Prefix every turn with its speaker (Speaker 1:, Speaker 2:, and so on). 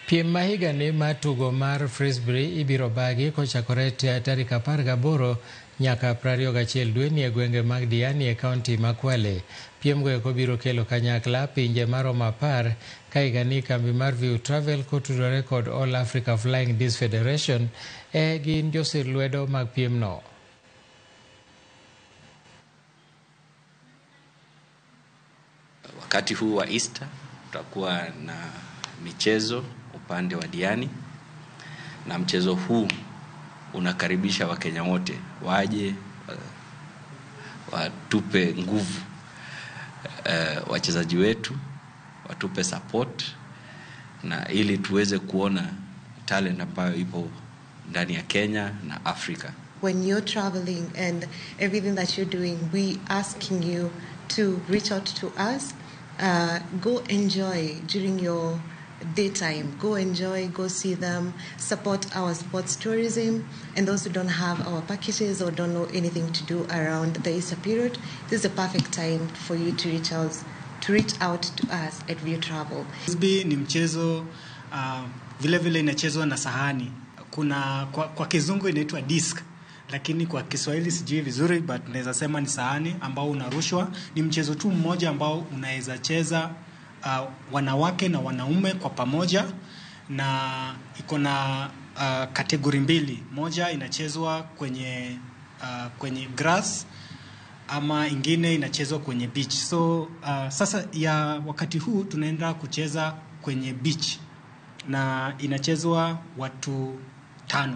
Speaker 1: Piem mahiga ni matugo mar Frisbee ibiro bagi kochakore tarik 18 nyaka 21 dwe ni e gwenge mag Diani e kaunti ma Kwale. Piem go biro kelo kanyakla pinje maromo 10 ka higa ni kambi mar View Travel kotudore kod All Africa Flying Disc Federation gin josir lwedo mag piem no.
Speaker 2: Wakati huu wa Easter tutakuwa na michezo upande wa Diani, na mchezo huu unakaribisha Wakenya wote waje watupe nguvu, wachezaji wetu watupe support, na ili tuweze kuona talent ambayo ipo ndani ya Kenya na Afrika.
Speaker 3: When you're traveling and everything that you're doing, we asking you to reach out to us. Go enjoy during your daytime. Go enjoy, go see them, support our sports tourism. And those who don't have our packages or don't know anything to do around the Easter period, this is a perfect time for you to reach out to us at View Travel.
Speaker 4: Frisbee ni mchezo vile inachezwa na sahani. Kuna kwa kizungu inaitwa disc, lakini kwa Kiswahili sijui vizuri, but naweza sema ni sahani ambao unarushwa. Ni mchezo tu mmoja ambao unaweza cheza wanawake na wanaume kwa pamoja, na iko na kategori mbili. Moja inachezwa kwenye grass, ama ingine inachezwa kwenye beach. So sasa ya wakati huu tunaenda kucheza kwenye beach, na inachezwa watu 5.